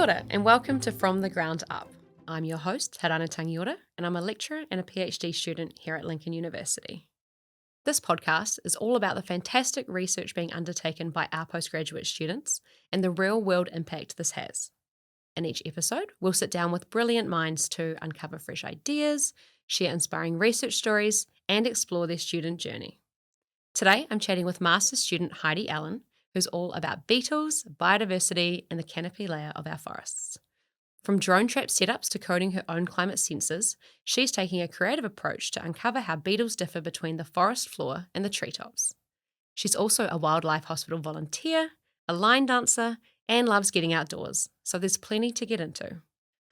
Kia ora, and welcome to From the Ground Up. I'm your host, Harana Tangiora, and I'm a lecturer and a PhD student here at Lincoln University. This podcast is all about the fantastic research being undertaken by our postgraduate students and the real-world impact this has. In each episode, we'll sit down with brilliant minds to uncover fresh ideas, share inspiring research stories, and explore their student journey. Today, I'm chatting with master's student Heidi Allan, who's all about beetles, biodiversity, and the canopy layer of our forests. From drone trap setups to coding her own climate sensors, she's taking a creative approach to uncover how beetles differ between the forest floor and the treetops. She's also a wildlife hospital volunteer, a line dancer, and loves getting outdoors, so there's plenty to get into.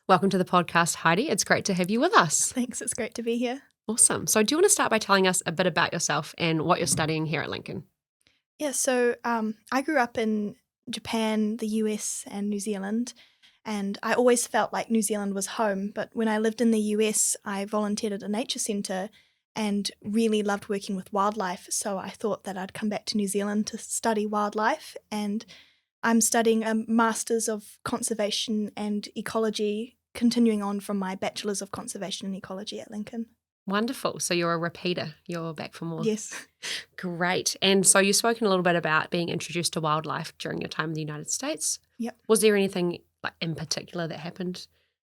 Welcome to the podcast, Heidi. It's great to have you with us. Thanks, it's great to be here. Awesome. So do you want to start by telling us a bit about yourself and what you're studying here at Lincoln? Yeah, so I grew up in Japan, the US, and New Zealand, and I always felt like New Zealand was home. But when I lived in the US, I volunteered at a nature centre and really loved working with wildlife. So I thought that I'd come back to New Zealand to study wildlife, and I'm studying a Masters of Conservation and Ecology, continuing on from my Bachelor's of Conservation and Ecology at Lincoln. Wonderful. So you're a repeater. You're back for more. Yes. Great. And so you've spoken a little bit about being introduced to wildlife during your time in the United States. Yep. Was there anything in particular that happened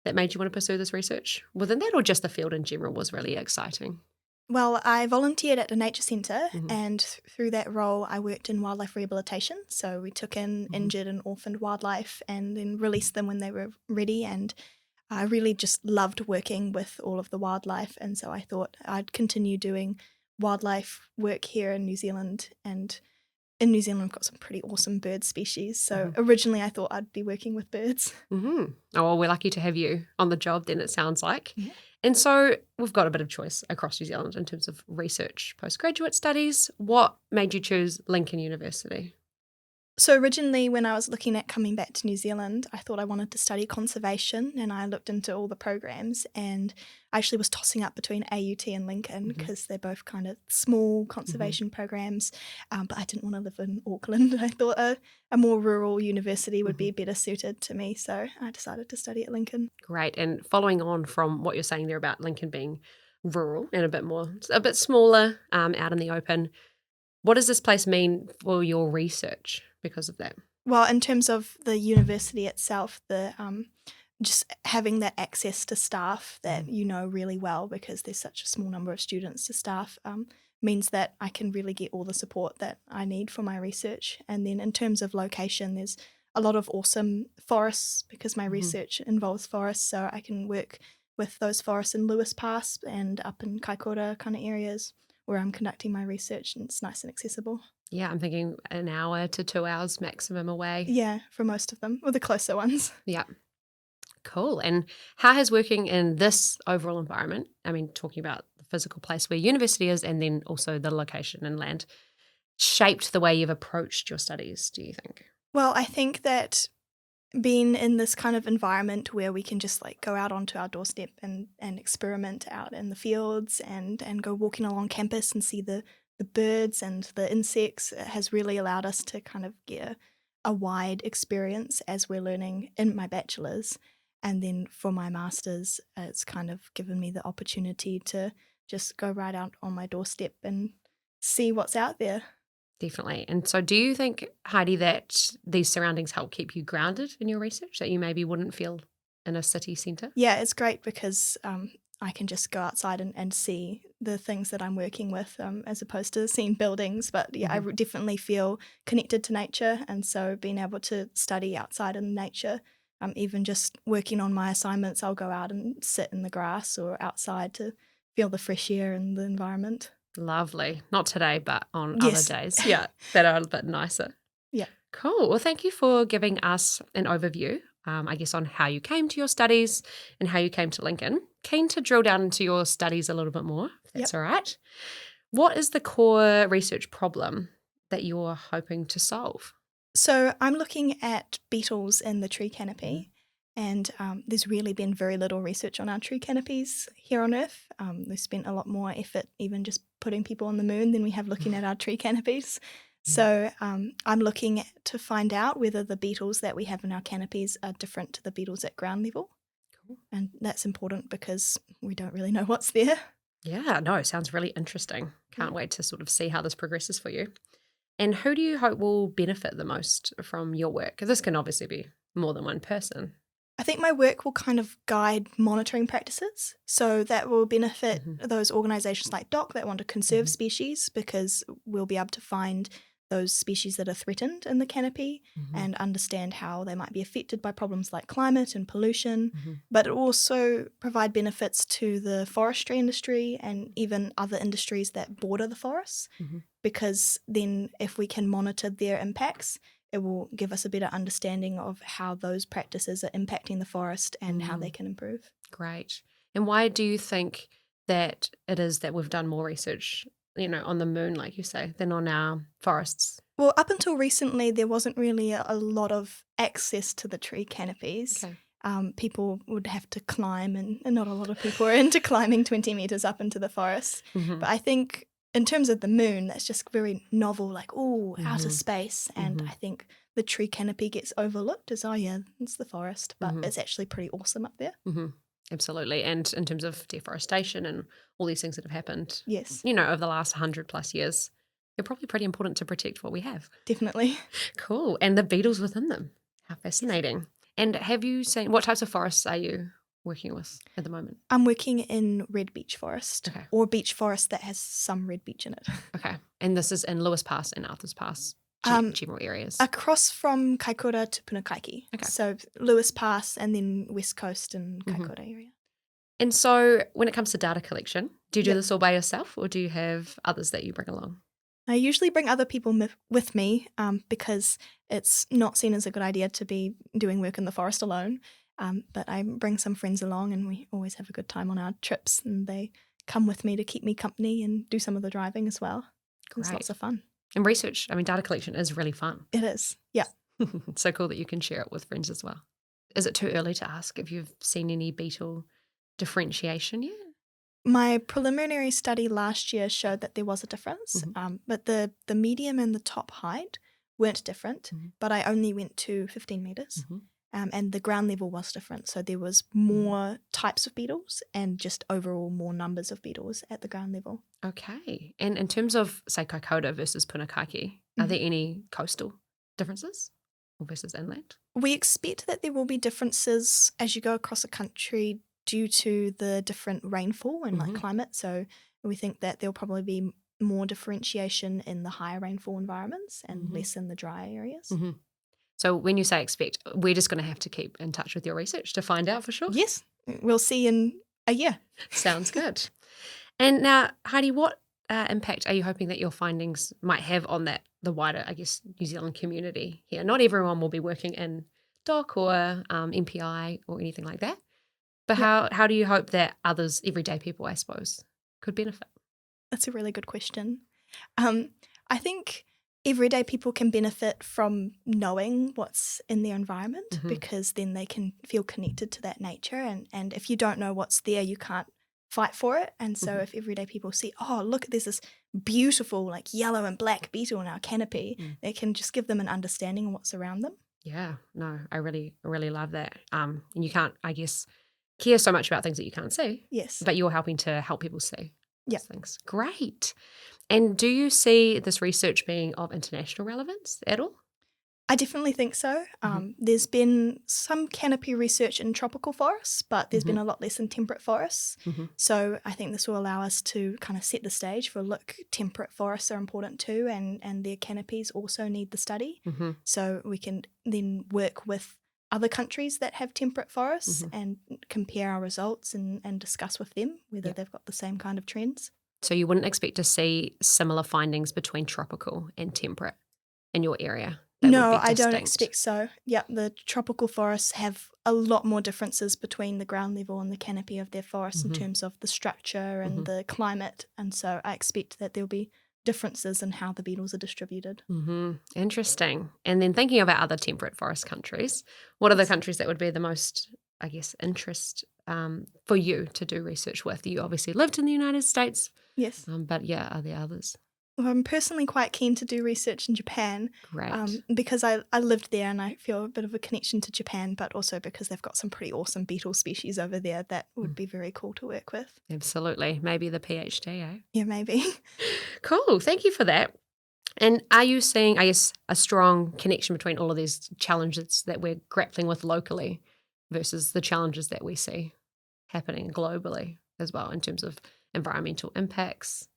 that made you want to pursue this research within that, or just the field in general was really exciting? Well, I volunteered at a nature centre, and through that role I worked in wildlife rehabilitation. So we took in injured and orphaned wildlife and then released them when they were ready, and I really just loved working with all of the wildlife, and so I thought I'd continue doing wildlife work here in New Zealand. And in New Zealand, we've got some pretty awesome bird species. So originally I thought I'd be working with birds. Oh, well, we're lucky to have you on the job then, it sounds like. Yeah. And so we've got a bit of choice across New Zealand in terms of research, postgraduate studies. What made you choose Lincoln University? So originally when I was looking at coming back to New Zealand, I thought I wanted to study conservation, and I looked into all the programs, and I actually was tossing up between AUT and Lincoln because they're both kind of small conservation programs, but I didn't want to live in Auckland. I thought a more rural university would be better suited to me, so I decided to study at Lincoln. Great. And following on from what you're saying there about Lincoln being rural and a bit smaller, out in the open, what does this place mean for your research because of that? Well, in terms of the university itself, the just having that access to staff that you know really well, because there's such a small number of students to staff, means that I can really get all the support that I need for my research. And then in terms of location, there's a lot of awesome forests because my research involves forests, so I can work with those forests in Lewis Pass and up in Kaikoura kind of areas where I'm conducting my research, and it's nice and accessible. Yeah, I'm thinking an hour to 2 hours maximum away. Yeah, for most of them, or the closer ones. Yeah. Cool. And how has working in this overall environment, I mean, talking about the physical place where university is and then also the location and land, shaped the way you've approached your studies, do you think? Well, I think that being in this kind of environment where we can just go out onto our doorstep and experiment out in the fields and go walking along campus and see the birds and the insects has really allowed us to kind of get a wide experience as we're learning in my bachelor's. And then for my master's, it's kind of given me the opportunity to just go right out on my doorstep and see what's out there. Definitely. And so do you think, Heidi, that these surroundings help keep you grounded in your research, that you maybe wouldn't feel in a city centre? Yeah, it's great because I can just go outside and see the things that I'm working with as opposed to seeing buildings. But yeah, I definitely feel connected to nature. And so being able to study outside in nature, even just working on my assignments, I'll go out and sit in the grass or outside to feel the fresh air and the environment. Lovely. Not today, but on other days. Yeah, that are a bit nicer. Yeah. Cool. Well, thank you for giving us an overview, I guess, on how you came to your studies and how you came to Lincoln. Keen to drill down into your studies a little bit more, if that's all right. What is the core research problem that you're hoping to solve? So I'm looking at beetles in the tree canopy. And there's really been very little research on our tree canopies here on Earth. We've spent a lot more effort even just putting people on the moon than we have looking at our tree canopies. So I'm looking to find out whether the beetles that we have in our canopies are different to the beetles at ground level. Cool. And that's important because we don't really know what's there. Yeah, no, sounds really interesting. Can't wait to sort of see how this progresses for you. And who do you hope will benefit the most from your work? 'Cause this can obviously be more than one person. I think my work will kind of guide monitoring practices. So that will benefit those organisations like DOC that want to conserve species, because we'll be able to find those species that are threatened in the canopy and understand how they might be affected by problems like climate and pollution. But it will also provide benefits to the forestry industry and even other industries that border the forests, because then if we can monitor their impacts, it will give us a better understanding of how those practices are impacting the forest and how they can improve. Great. And why do you think that it is that we've done more research, on the moon, like you say, than on our forests? Well, up until recently, there wasn't really a lot of access to the tree canopies. Okay. People would have to climb, and not a lot of people are into climbing 20 metres up into the forest. But I think in terms of the moon, that's just very novel, like, outer space. And I think the tree canopy gets overlooked as, it's the forest, but it's actually pretty awesome up there. Absolutely. And in terms of deforestation and all these things that have happened, Yes, over the last 100 plus years, they're probably pretty important to protect what we have. definitely. Cool. And the beetles within them. How fascinating. And have you seen, what types of forests are you working with at the moment? I'm working in red beech forest, Okay. or beech forest that has some red beech in it. Okay. And this is in Lewis Pass and Arthur's Pass, general areas. Across from Kaikoura to Punakaiki. Okay. So Lewis Pass and then West Coast and Kaikoura area. And so when it comes to data collection, do you do Yep. this all by yourself, or do you have others that you bring along? I usually bring other people with me because it's not seen as a good idea to be doing work in the forest alone. But I bring some friends along, and we always have a good time on our trips, and they come with me to keep me company and do some of the driving as well. It's lots of fun. And research, data collection is really fun. It is, yeah. It's so cool that you can share it with friends as well. Is it too early to ask if you've seen any beetle differentiation yet? My preliminary study last year showed that there was a difference, but the medium and the top height weren't different, but I only went to 15 metres. And the ground level was different. So there was more types of beetles and just overall more numbers of beetles at the ground level. Okay. And in terms of, say, Kaikoura versus Punakaiki, are there any coastal differences versus inland? We expect that there will be differences as you go across a country due to the different rainfall and climate. So we think that there'll probably be more differentiation in the higher rainfall environments and less in the dry areas. So when you say expect, we're just going to have to keep in touch with your research to find out for sure? Yes, we'll see in a year. Sounds good. And now, Heidi, what impact are you hoping that your findings might have on the wider, New Zealand community here? Not everyone will be working in DOC or MPI or anything like that. But how do you hope that others, everyday people, I suppose, could benefit? That's a really good question. I think everyday people can benefit from knowing what's in their environment, because then they can feel connected to that nature. And if you don't know what's there, you can't fight for it. And so if everyday people see, look, there's this beautiful like yellow and black beetle in our canopy, they can just give them an understanding of what's around them. Yeah, no, I really, really love that. And you can't, care so much about things that you can't see. Yes. But you're helping to help people see Yeah. those things. Great. And do you see this research being of international relevance at all? I definitely think so. There's been some canopy research in tropical forests, but there's been a lot less in temperate forests. So I think this will allow us to kind of set the stage for, look, temperate forests are important too, and their canopies also need the study. So we can then work with other countries that have temperate forests and compare our results and discuss with them whether they've got the same kind of trends. So you wouldn't expect to see similar findings between tropical and temperate in your area? No, I don't expect so. Yeah, the tropical forests have a lot more differences between the ground level and the canopy of their forests in terms of the structure and the climate. And so I expect that there'll be differences in how the beetles are distributed. Interesting. And then thinking about other temperate forest countries, what are the countries that would be the most, interest for you to do research with? You obviously lived in the United States. Yes. But are there others? Well, I'm personally quite keen to do research in Japan Great. because I lived there and I feel a bit of a connection to Japan, but also because they've got some pretty awesome beetle species over there that would be very cool to work with. Absolutely. Maybe the PhD, eh? Yeah, maybe. Cool. Thank you for that. And are you seeing, I guess, a strong connection between all of these challenges that we're grappling with locally versus the challenges that we see happening globally as well in terms of environmental impacts?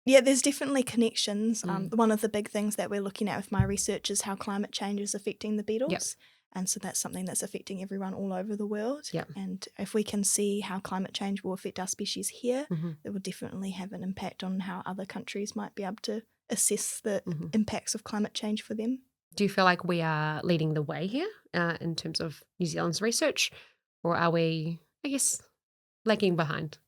Yeah, there's definitely connections. Mm. One of the big things that we're looking at with my research is how climate change is affecting the beetles. And so that's something that's affecting everyone all over the world. Yep. And if we can see how climate change will affect our species here, Mm-hmm. it will definitely have an impact on how other countries might be able to assess the Mm-hmm. impacts of climate change for them. Do you feel like we are leading the way here in terms of New Zealand's research, or are we, I guess, lagging behind?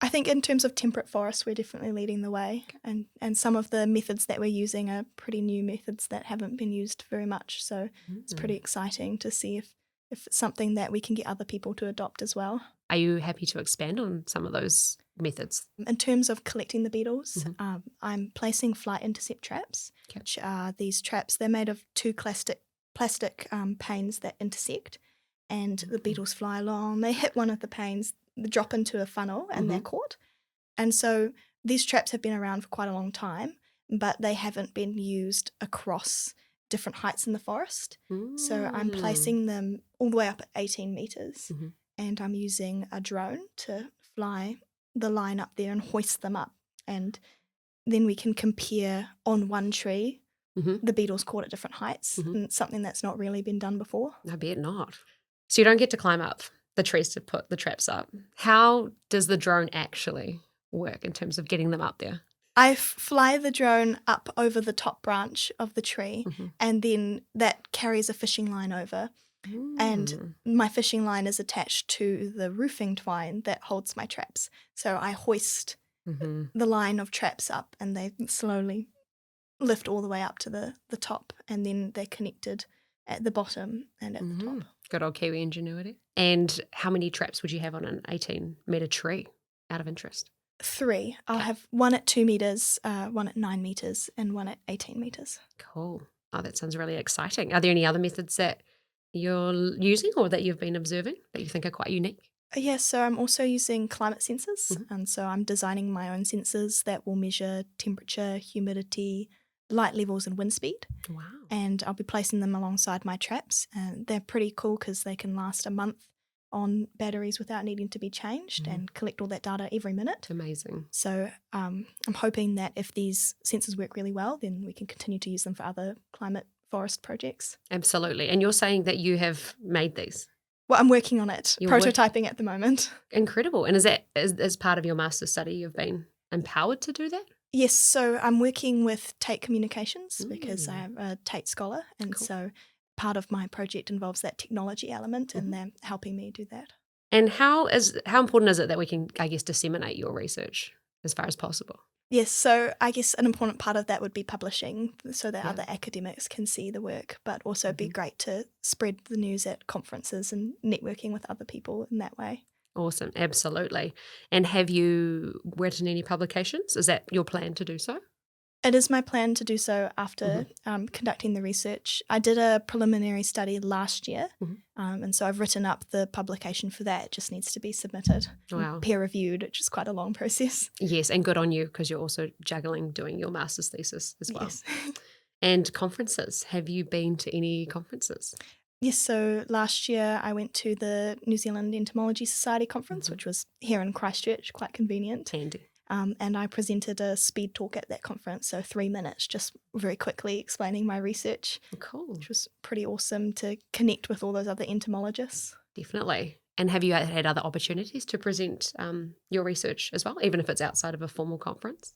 I think in terms of temperate forests, we're definitely leading the way. And some of the methods that we're using are pretty new methods that haven't been used very much. So it's pretty exciting to see if it's something that we can get other people to adopt as well. Are you happy to expand on some of those methods? In terms of collecting the beetles, Mm-hmm. I'm placing flight intercept traps, Okay. which are these traps. They're made of two plastic panes that intersect, and the beetles fly along. They hit one of the panes, they drop into a funnel, and they're caught. And so these traps have been around for quite a long time, but they haven't been used across different heights in the forest. So I'm placing them all the way up at 18 meters, and I'm using a drone to fly the line up there and hoist them up. And then we can compare on one tree the beetles caught at different heights, and it's something that's not really been done before. I bet not. So you don't get to climb up the trees to put the traps up. How does the drone actually work in terms of getting them up there? I fly the drone up over the top branch of the tree, and then that carries a fishing line over. And my fishing line is attached to the roofing twine that holds my traps. So I hoist the line of traps up, and they slowly lift all the way up to the top, and then they're connected at the bottom and at the top. Good old Kiwi ingenuity. And how many traps would you have on an 18-metre tree, out of interest? 3. I'll have one at 2 meters, one at 9 meters, and one at 18 meters. Cool. Oh, that sounds really exciting. Are there any other methods that you're using or that you've been observing that you think are quite unique? Yeah, so I'm also using climate sensors, and so I'm designing my own sensors that will measure temperature, humidity, light levels, and wind speed. Wow. And I'll be placing them alongside my traps, and they're pretty cool because they can last a month on batteries without needing to be changed and collect all that data every minute. Amazing. So I'm hoping that if these sensors work really well, then we can continue to use them for other climate forest projects. Absolutely. And you're saying that you have made these? Well, I'm working on it, prototyping at the moment. Incredible. And is that as part of your master's study, you've been empowered to do that? Yes, so I'm working with Tate Communications because I am a Tate scholar, and so part of my project involves that technology element, and they're helping me do that. And how important is it that we can, I guess, disseminate your research as far as possible? Yes, so I guess an important part of that would be publishing so that other academics can see the work, but also it'd be great to spread the news at conferences and networking with other people in that way. Awesome, absolutely. And have you written any publications? Is that your plan to do so? It is my plan to do so after conducting the research. I did a preliminary study last year, and so I've written up the publication for that. It just needs to be submitted, peer-reviewed, which is quite a long process. Yes, and good on you because you're also juggling doing your master's thesis as well. Yes. And conferences. Have you been to any conferences? Yes, so last year I went to the New Zealand Entomology Society conference, which was here in Christchurch, quite convenient. Handy. And I presented a speed talk at that conference, so 3 minutes, just very quickly explaining my research. Cool. Which was pretty awesome to connect with all those other entomologists. Definitely. And have you had other opportunities to present your research as well, even if it's outside of a formal conference?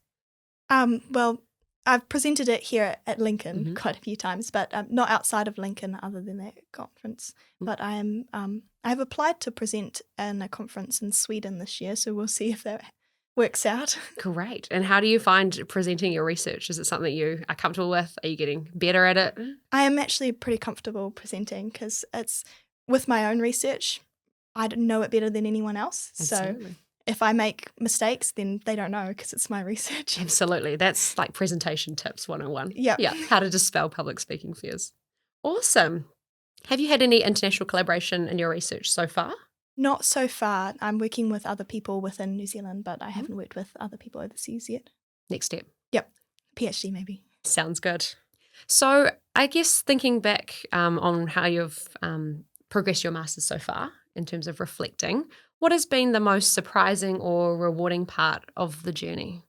Well, I've presented it here at Lincoln quite a few times, but not outside of Lincoln other than that conference. But I've applied to present in a conference in Sweden this year, so we'll see if that works out. Great. And how do you find presenting your research? Is it something you are comfortable with? Are you getting better at it? I am actually pretty comfortable presenting because it's with my own research. I don't know it better than anyone else. Absolutely. So if I make mistakes, then they don't know because it's my research. Absolutely. That's like presentation tips 101. Yep. Yeah, how to dispel public speaking fears. Awesome. Have you had any international collaboration in your research so far? Not so far. I'm working with other people within New Zealand, but I haven't worked with other people overseas yet. Next step. Yep. PhD maybe. Sounds good. So I guess thinking back on how you've progressed your masters so far in terms of reflecting, what has been the most surprising or rewarding part of the journey?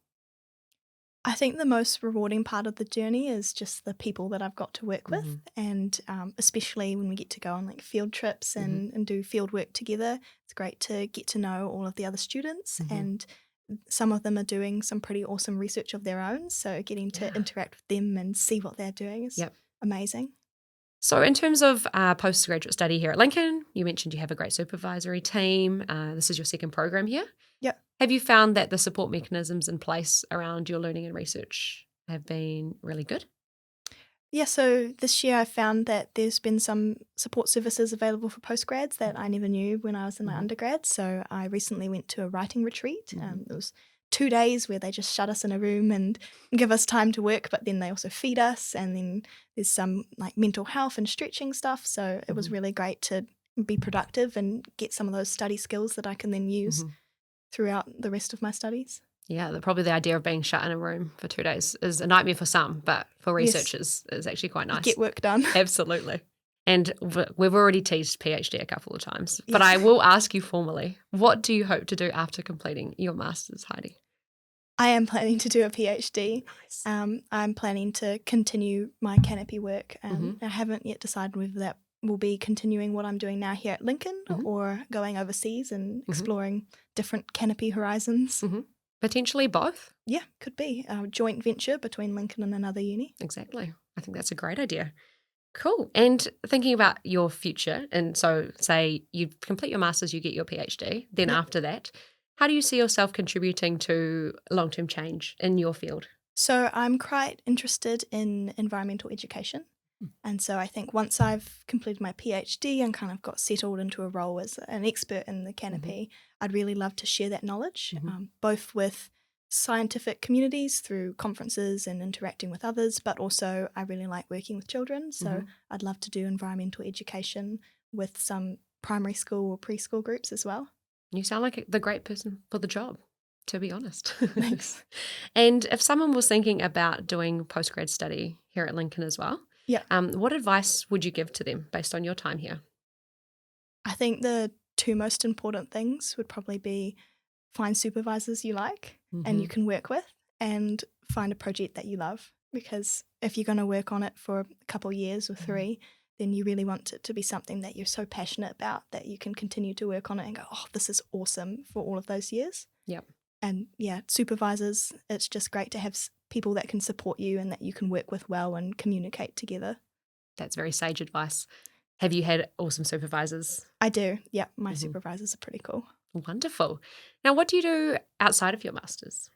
I think the most rewarding part of the journey is just the people that I've got to work with, and especially when we get to go on like field trips and do field work together. It's great to get to know all of the other students, and some of them are doing some pretty awesome research of their own. So getting to interact with them and see what they're doing is amazing. So in terms of postgraduate study here at Lincoln, you mentioned you have a great supervisory team. This is your second program here. Yep. Have you found that the support mechanisms in place around your learning and research have been really good? Yeah, so this year I found that there's been some support services available for postgrads that I never knew when I was in my undergrad. So I recently went to a writing retreat. It was 2 days where they just shut us in a room and give us time to work, but then they also feed us. And then there's some like mental health and stretching stuff. So it was really great to be productive and get some of those study skills that I can then use throughout the rest of my studies. Yeah, probably the idea of being shut in a room for 2 days is a nightmare for some, but for researchers, it's actually quite nice. Get work done. Absolutely. And we've already teased PhD a couple of times, but I will ask you formally, what do you hope to do after completing your master's, Heidi? I am planning to do a PhD. Nice. I'm planning to continue my canopy work. I haven't yet decided whether that will be continuing what I'm doing now here at Lincoln or going overseas and exploring different canopy horizons. Potentially both? Yeah, could be a joint venture between Lincoln and another uni. Exactly. I think that's a great idea. Cool. And thinking about your future, and so say you complete your master's, you get your PhD, then after that, how do you see yourself contributing to long-term change in your field? So I'm quite interested in environmental education. And so I think once I've completed my PhD and kind of got settled into a role as an expert in the canopy, I'd really love to share that knowledge, both with scientific communities through conferences and interacting with others, but also I really like working with children. So I'd love to do environmental education with some primary school or preschool groups as well. You sound like the great person for the job, to be honest. Thanks. And if someone was thinking about doing postgrad study here at Lincoln as well, what advice would you give to them based on your time here? I think the two most important things would probably be find supervisors you like and you can work with, and find a project that you love. Because if you're going to work on it for a couple of years or 3, then you really want it to be something that you're so passionate about that you can continue to work on it and go, oh, this is awesome for all of those years. Yep. And supervisors, it's just great to have people that can support you and that you can work with well and communicate together. That's very sage advice. Have you had awesome supervisors? I do. Yeah, my supervisors are pretty cool. Wonderful. Now, what do you do outside of your master's?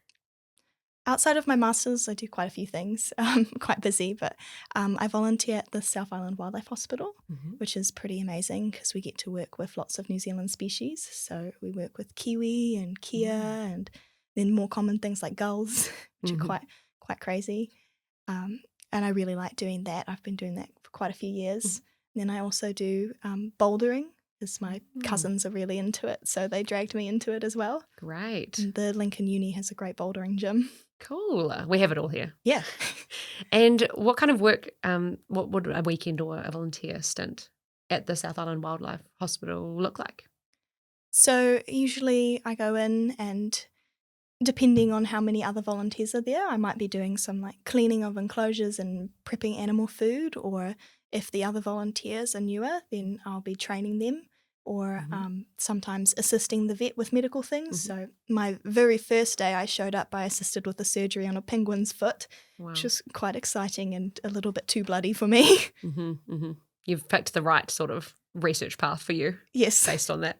Outside of my master's, I do quite a few things. Quite busy, but I volunteer at the South Island Wildlife Hospital, which is pretty amazing because we get to work with lots of New Zealand species. So we work with kiwi and kea and then more common things like gulls, which are quite crazy. And I really like doing that. I've been doing that for quite a few years. And then I also do bouldering, because my cousins are really into it, so they dragged me into it as well. Great. And the Lincoln Uni has a great bouldering gym. Cool. We have it all here. Yeah. And what kind of work, what would a weekend or a volunteer stint at the South Island Wildlife Hospital look like? So usually I go in and depending on how many other volunteers are there, I might be doing some like cleaning of enclosures and prepping animal food, or if the other volunteers are newer, then I'll be training them, or sometimes assisting the vet with medical things. So my very first day I showed up, I assisted with the surgery on a penguin's foot, which was quite exciting and a little bit too bloody for me. You've picked the right sort of research path for you. Yes. Based on that.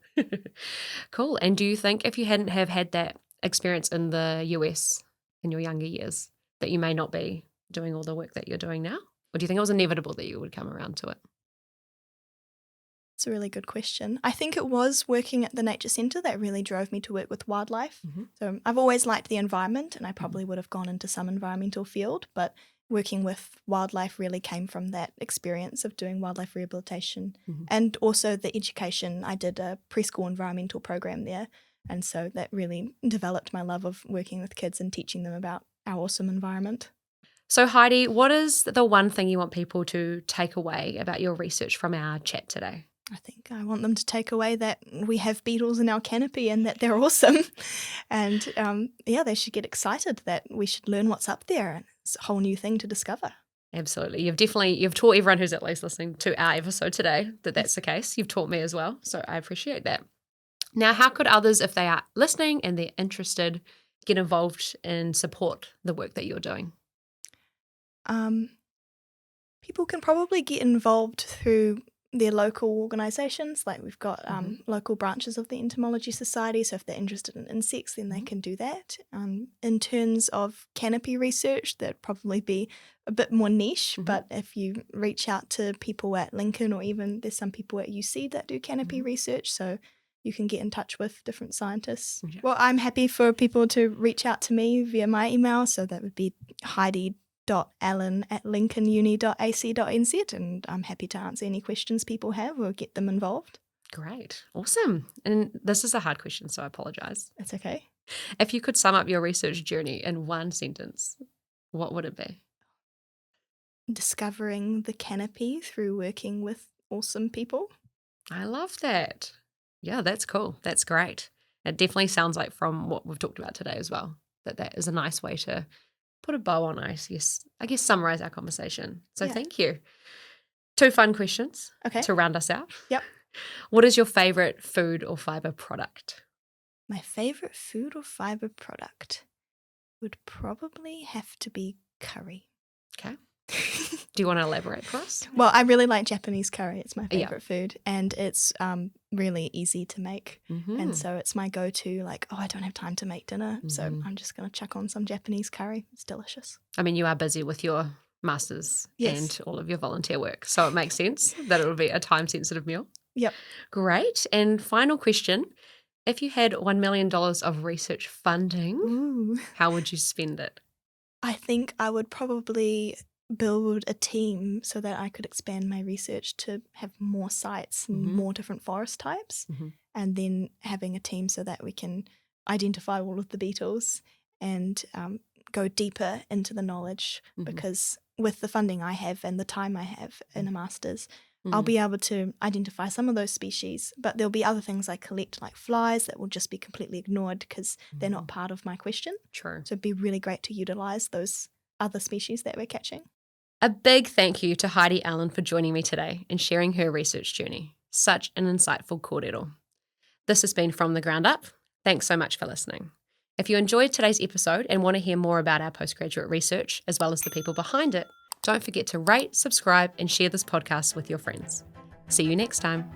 Cool. And do you think if you hadn't have had that experience in the US in your younger years that you may not be doing all the work that you're doing now? Or do you think it was inevitable that you would come around to it? It's a really good question. I think it was working at the nature centre that really drove me to work with wildlife. So I've always liked the environment, and I probably would have gone into some environmental field, but working with wildlife really came from that experience of doing wildlife rehabilitation and also the education. I did a preschool environmental program there, and so that really developed my love of working with kids and teaching them about our awesome environment. So Heidi, what is the one thing you want people to take away about your research from our chat today? I think I want them to take away that we have beetles in our canopy and that they're awesome. And they should get excited that we should learn what's up there. And it's a whole new thing to discover. Absolutely. You've taught everyone who's at least listening to our episode today that that's the case. You've taught me as well. So I appreciate that. Now, how could others, if they are listening and they're interested, get involved and support the work that you're doing? People can probably get involved through their local organisations. Like we've got local branches of the Entomology Society, so if they're interested in insects, then they can do that. In terms of canopy research, that'd probably be a bit more niche, but if you reach out to people at Lincoln, or even there's some people at UC that do canopy research, so you can get in touch with different scientists. Yeah. Well, I'm happy for people to reach out to me via my email, so that would be heidi.allan@lincolnuni.ac.nz, and I'm happy to answer any questions people have or get them involved. Great. Awesome. And this is a hard question, so I apologise. It's okay. If you could sum up your research journey in one sentence, what would it be? Discovering the canopy through working with awesome people. I love that. Yeah, that's cool. That's great. It definitely sounds like, from what we've talked about today as well, that is a nice way to put a bow on, I guess summarize our conversation. So Thank you. 2 fun questions to round us out. Yep. What is your favourite food or fibre product? My favourite food or fibre product would probably have to be curry. Okay. Do you want to elaborate for us? Well, I really like Japanese curry. It's my favourite food, and it's really easy to make. And so it's my go-to, like, I don't have time to make dinner, so I'm just going to chuck on some Japanese curry. It's delicious. I mean, you are busy with your masters and all of your volunteer work, so it makes sense that it would be a time-sensitive meal. Yep. Great. And final question, if you had $1 million of research funding, how would you spend it? I think I would probably build a team so that I could expand my research to have more sites and more different forest types, and then having a team so that we can identify all of the beetles and go deeper into the knowledge, because with the funding I have and the time I have in a master's, I'll be able to identify some of those species, but there'll be other things I collect, like flies, that will just be completely ignored because they're not part of my question. True. So it'd be really great to utilise those other species that we're catching. A big thank you to Heidi Allan for joining me today and sharing her research journey. Such an insightful kōrero. This has been From the Ground Up. Thanks so much for listening. If you enjoyed today's episode and want to hear more about our postgraduate research, as well as the people behind it, don't forget to rate, subscribe, and share this podcast with your friends. See you next time.